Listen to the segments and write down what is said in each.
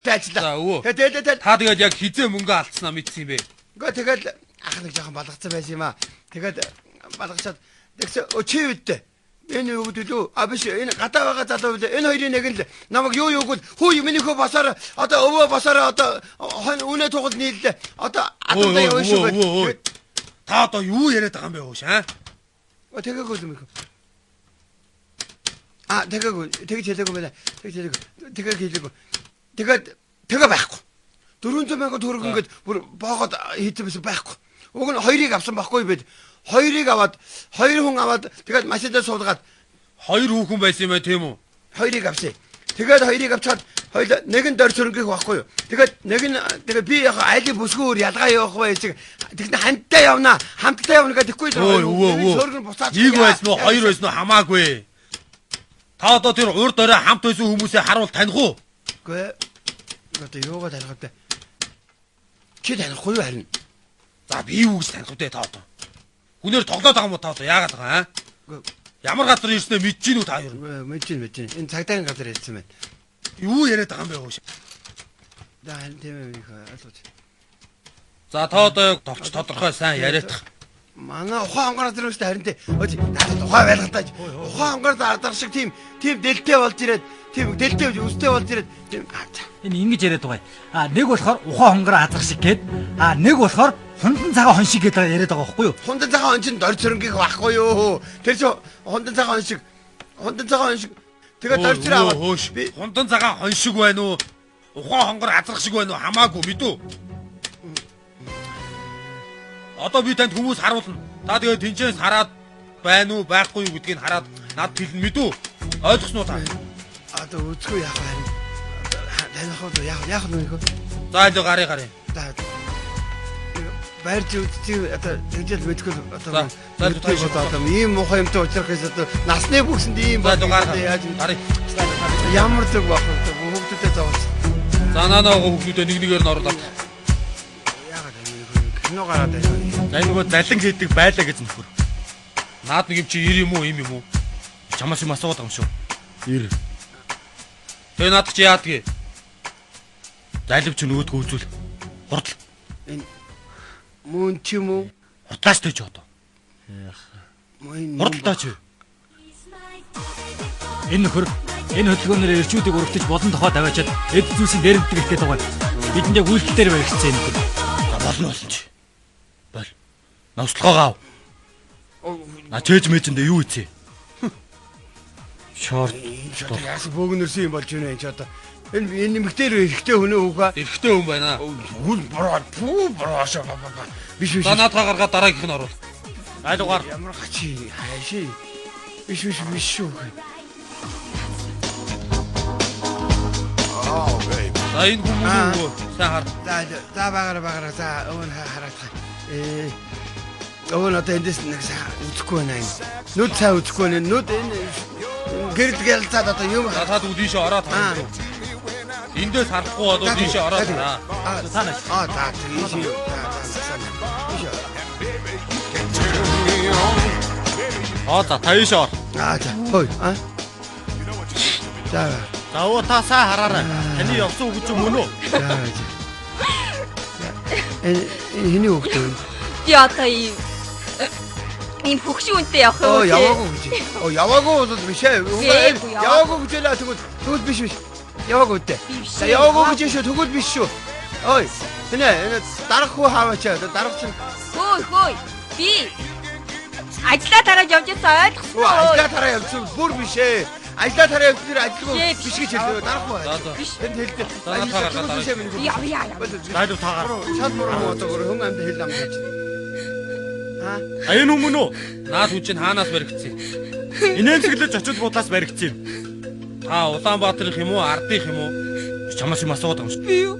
Таачлаа. Тэгээд та тэгээд яг хизээ мөнгө алдснаа мэдсэн юм бэ? Гэхдээ тэгээд ах нэг жоохон балгацсан байсан юм аа. Тэгээд балгачаад тэгсэн чи үдтэй. Энэ юу гэдэг үү? Биш энэ гадаа байгаа залуу үү? Энэ хоёрын нэг л намайг юу юуг хүү миний хөө басаар одоо өвөө басаар одоо үнэ тугал нийллээ. Одоо атандаа явна шүү. Та одоо юу яриад байгаа юм бэ хөөш аа? Тэгээгүй юм их. Тэгээгүй. Тэгж хэлээгүй байна. Тэгэж хэлээгүй. Тэгээ байхгүй. 400 сая төгрөг ингээд бүр боогод хийсэн байсан байхгүй. Уг нь хоёрыг авсан байхгүй бид. Хоёрыг аваад хоёр хүн аваад тэгээд машинаа суулгаад хоёр хүүхэн байсан юм аа тийм үү? Хоёрыг авсан. Тэгээд хоёрыг авчаад хоёул нэг нь дор сөрөнгөх байхгүй юу? Тэгээд нэг нь тэгээд би яг айлын бүсгүүр ялгаа явах байж тэгнэ хамтдаа явна. Хамтдаа явна гэдэггүй л сөргөн буцаад нэг байсан уу хоёр байсан уу хамаагүй. Та одоо тэр урд орой хамт байсан хүмүүсээ харуул таних уу? Үгүй. Одоо юугаа таних вэ? Чи танихгүй юу харин? За би юу гэж таних вэ та одоо? Хүнээр тоглоод байгаа юм уу та одоо яагаад байгаа аа? Ямар газар ирснээ мэдэж гинүү та юу? Мэдэж. Энэ цагдаагийн газар ирсэн байна. Юу яриад байгаа юм бэ хөөш? За тийм их ойлгож. За та одоо товч тодорхой сайн яриадах. Манай ухаан онгоороо зэрэг үстэй харин тэ. Өөч надад ухаан байлгатай. Ухаан онгоор дардаг шиг тийм дэлтэй болж ирээд тийм дэлтэй үстэй болж ирээд тийм энэ ингэж яриад байгаа. Нэг болохоор ухаан хонгороо азах шиг гээд нэг болохоор хундан цагаан хон шиг гэдэг яриад байгаа байхгүй юу? Хундан цагаан хон чинь дор цөрөнгөх байхгүй юу? Тэр чинь хундан цагаан хон шиг тэгээд дор цөрөө аваад би хундан цагаан хон шиг байна уу? Ухаан хонгор азах шиг байна уу? Хамаагүй мэдүү. Одоо би танд хүмүүс харуулна. Та тэгээд тэнцээс хараад байна уу, байхгүй юу гэдгийг хараад надад хэлнэ мэдүү. Ойлгосноо та? Одоо үзгүй яах вэ? Таних яах нүг. За илүү гарыг. За. Баярч үзчих одоо тэгжэл мэдгүй одоо одоо ийм муухай юмтай уулзрахээс одоо насны бүсэнд ийм байна. Яаж гарыг. Ямар зүг баг хүүхдүүдэд зовоос. За нанаа хүүхдүүдэд нэг нэгээр нь оруулаад. Кино гараад байна. За нөгөө залин хийдэг байлаа гэж нөхөр. Наад нэг юм чи 90 юм уу, им юм уу? Чамаас юм асууад байгаа юм шүү. 90. Тэгээ наад чи яадгийг? Залив ч нөгөөдгөө үзүүл. Хурдл. Энэ мөн ч юм уу? Хурдлаач тэж одоо. Хурдтаач. Энэ нөхөр энэ хөдөлгөөнөөр ирчүүдийг өргөтөж болон тохоо тавиачаад эд зүйлсийн дээрэмдэг их гэдэг байгаа. Бидэндээ үйлдэл дээр баригдсан энэ. Болно ч. Бол. Навслогоо гав. Чээж мэжэндээ юу ийцээ? Шорт. Яас бөөгнөрсөн юм болж байна энэ ч одоо. Энэ нэмэгтэй эрэгтэй хүн үү? Эрэгтэй хүн байна. Хүл бороошоо. Биш. За наадгаа гаргаад дараагийнх нь оруул. Айлгаар. Ямар гачи хайши. Биш шүү. За энэ хүмүүс юу? Сайн хар. За багаараа. За өвн хараад. Өвн одоо эндээс нэг үзэхгүй байна энэ. Нүд цаа үзэхгүй байна. Нүд энэ гэрэл гэлцаад одоо юм хатаад үдийшээ ороод байна. Эндээс харахгүй одоо үдийшээ ороод байна. Цаанаас. За тийм. За таашаа ор. За хой. За. За оо та сайн хараарай. Таны явсан үг юм уу? За. Энэ хүүхд үү? Би одоо ийм хөгшин үнтэй явах юм. Яваагүй гэж. Яваагүй бол биш ээ. Яваагүй гэж л тэгвэл биш. Яваагүй дээ. За яваагүй гэж шүү тэгвэл биш шүү. Ой. Энэ дарах хүү хааваач. Дарах чинь. Хөөй. Би ажлаа тараад явж байгаа ойлгосон. Ажлаа тараа явсан бүр биш ээ. Ажлаа тараа явсан ажилгүй биш гэж хэлдэг. Дарах хүү. Биш. Энд хэлдэг. Яа. Дайд таагаар. Шал мөрөө одоо хүн амьд хэл ам гэж. Энэ хүмүүс үү? Наад хүн чинь хаанаас баригдсан? Инээнсэглэж очиж буудлаас баригдсан юм. Та Улаанбаатарх юм уу, Ардынх юм уу? Чамаас юм асууад байгаа юм шүү. Би юу?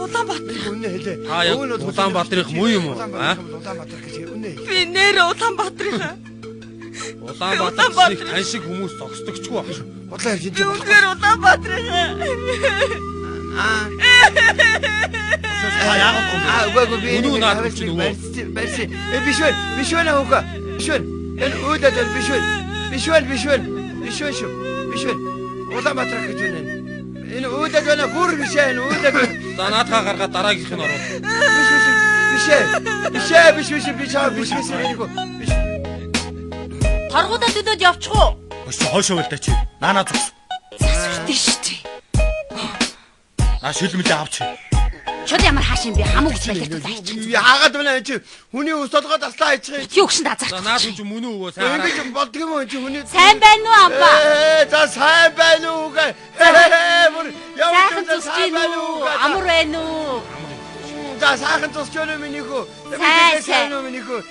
Улаанбаатар. Үнэ хэлээ. Та яг Улаанбаатарх муу юм уу? Улаанбаатар гэж үнэ. Би нэр Улаанбаатарх. Улаанбаатар тань шиг хүмүүс зогсдогчгүй баг шүү. Бодлоо ярьж би үнээр Улаанбаатарх. Үгүй би өнөө наад чинь нөгөө. Биш байна хөөе. Энэ өөдөө биш байна. Биш шүү. Улаанбаатар гэж байна. Энэ үүдэж байна бүр биш ээ энэ үүдэж байна. За наадхаа гаргаад дараагийнх нь оруу. Биш би чаа биш энийг биш. Торгуудад өдөөд явчих уу? Өч хоошоо байл та чи. Наана зүгс. Засвартай шүү дээ. Аа шилмэлээ авч. Чод ямар хаашин би хамаагүй байлаа. Яагаад вэ чи хүний ус толгойд таслаа хийчих. Чи өгшөнд азар. За наад хүн мөнөө өвөө сайн. Ингэж болдго юм чи хүний. Сайн байна уу амба? За сайн байна уу гэ. Бүр Сайхан зүсч байна уу? Амар байна уу? За сайхан зүсч байна уу миний хүү? Сайн уу миний хүү?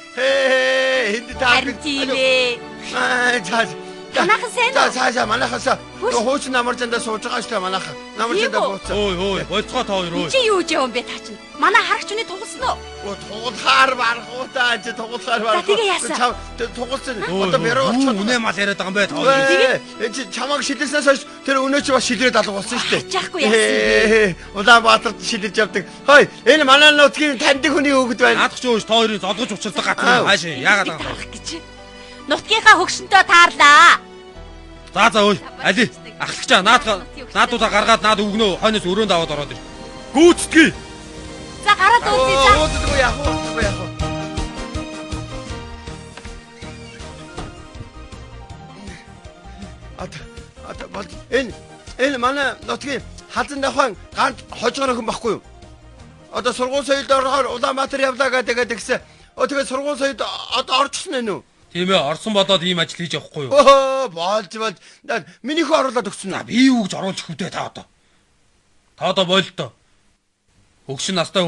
Энд таа. Харин тийм ээ. За Манайхан сайн уу? За манайхаас хууч намаржандаа сууж байгаа шүү дээ манайхан. Намаржандаа бууцсан. Ой болцгоо та хоёр ой. Чи юу ч юм бэ та чинь? Манай харагчны тугалсан уу? Тугалахаар барахуудаа чи тугалахаар барах. За, тэгээ яасан? Тугалсан. Одоо бэрөө болчиход үнэ мал яриад байгаа юм бай та хоёр. Чи чамайг шилжснээс хойш тэр өнөө чи бас шилрээд алга болсон шүү дээ. Жаахгүй яасан. Улаанбаатарт шилж явдаг. Хой энэ манай нутгийн таньдаг хүний хүүхэд байна. Наадах чи өөш та хоёрын золгож учирдаг гатна хаашаа яагаад байгаа юм. гэж. Нутгийнхаа хөгшөнтөө таарлаа. За ой али ахлагчаа наадуудаа гаргаад наад өгнөө хойноос өрөөнд аваад ороод ир. Гүйцэтгэе. За гараад ууцъя за. Ууддаг яах вэ? Ата бол энэ манай нутгийн хазан давхан ганц хожгор охин баггүй юу? Одоо сургууль соёлд орохоор Улаанбаатар явлаа гэдэг гэсэн. Тэгээд сургууль соёлд одоо орчихсон ээ нүү? Тийм ээ орсон бодоод ийм ажил хийж явахгүй юу? Болж минийхөө оруулаад өгсөн би юу гэж оруулж хөвдөө та одоо. Та одоо болтой. Хөгшин настай